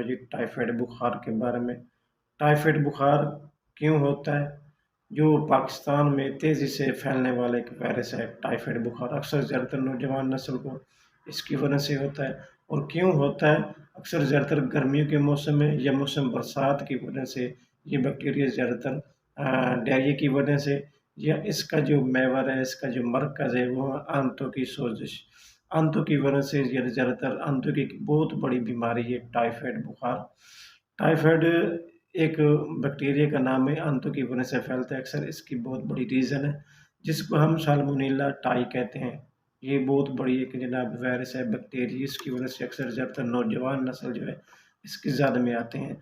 جی typhoid بخار کے بارے میں۔ ٹائیفائڈ بخار کیوں ہوتا ہے؟ جو پاکستان میں تیزی سے پھیلنے والا ایک وائرس ہے ٹائیفائڈ بخار، اکثر زیادہ تر نوجوان نسل کو اس کی وجہ سے ہوتا ہے۔ اور کیوں ہوتا ہے؟ اکثر زیادہ تر گرمیوں کے موسم میں یا موسم برسات کی وجہ سے یہ بیکٹیریا زیادہ تر ڈائریا کی وجہ سے، یا اس کا جو محور ہے، اس کا جو مرکز ہے وہ آنتوں کی سوزش، آنتوں کی وجہ سے زیادہ تر آنتوں کی بہت بڑی بیماری ہے ٹائیفائڈ بخار۔ ٹائیفائڈ ایک بیکٹیریا کا نام ہے، آنتوں کی وجہ سے پھیلتا ہے، اکثر اس کی بہت بڑی ریزن ہے جس کو ہم سالمونیلا ٹائی کہتے ہیں۔ یہ بہت بڑی ایک جناب وائرس ہے، بیکٹیریا، اس کی وجہ سے اکثر زیادہ تر نوجوان نسل جو ہے اس کی زد میں آتے ہیں۔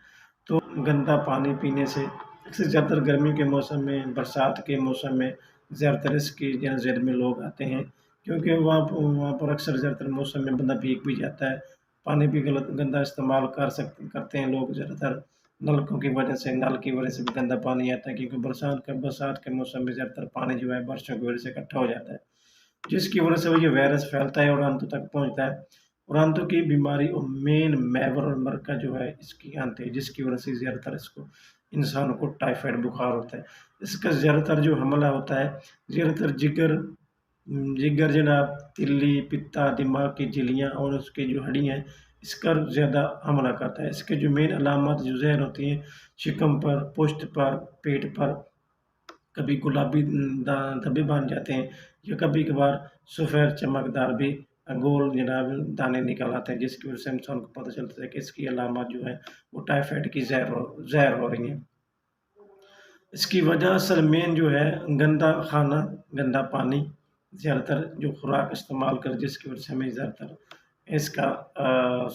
تو گندا پانی پینے سے اکثر زیادہ تر گرمی کے موسم میں، برسات کے موسم میں زیادہ تر اس کی زد میں لوگ آتے ہیں، کیونکہ وہاں پر اکثر زیادہ تر موسم میں بندہ بھیگ بھی جاتا ہے، پانی بھی گندا استعمال کرتے ہیں لوگ زیادہ تر، نلکوں کی وجہ سے، نل کی وجہ سے بھی گندا پانی آتا ہے، کیونکہ برسات کے موسم میں زیادہ تر پانی جو ہے بارشوں کی وجہ سے اکٹھا ہو جاتا ہے، جس کی وجہ سے وہ یہ وائرس پھیلتا ہے اور آنتوں تک پہنچتا ہے۔ اور آنتوں کی بیماری اور مین محور اور مرکز جو ہے اس کی آنتیں، جس کی وجہ سے زیادہ تر اس کو انسان کو ٹائیفائڈ بخار ہوتا ہے۔ اس کا زیادہ تر جو حملہ ہوتا ہے، زیادہ تر جگر جناب، تلی، پتا، دماغ کی جھلیاں اور اس کی جو ہڈیاں ہیں، اس پر زیادہ حملہ کرتا ہے۔ اس کے جو مین علامات جو ظاہر ہوتی ہیں، شکم پر، پشت پر، پیٹ پر کبھی گلابی دھبے بن جاتے ہیں، یا کبھی کبھار سفید چمکدار بھی گول جناب دانے نکل آتے ہیں، جس کی وجہ سے انسان کو پتہ چلتا ہے کہ اس کی علامات جو ہے وہ ٹائیفائڈ کی ظاہر ہو رہی ہیں۔ اس کی وجہ اصل مین جو ہے گندا کھانا، گندا پانی، زیادہ تر جو خوراک استعمال کر، جس کی وجہ سے ہمیں زیادہ تر اس کا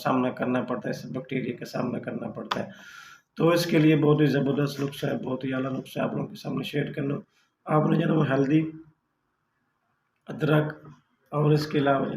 سامنا کرنا پڑتا ہے، اس بیکٹیریا کا سامنا کرنا پڑتا ہے۔ تو اس کے لیے بہت ہی زبردست نسخہ ہے، بہت ہی اعلیٰ نسخہ آپ لوگوں کے سامنے شیئر کرنا۔ آپ نے جناب ہلدی، ادرک اور اس کے علاوہ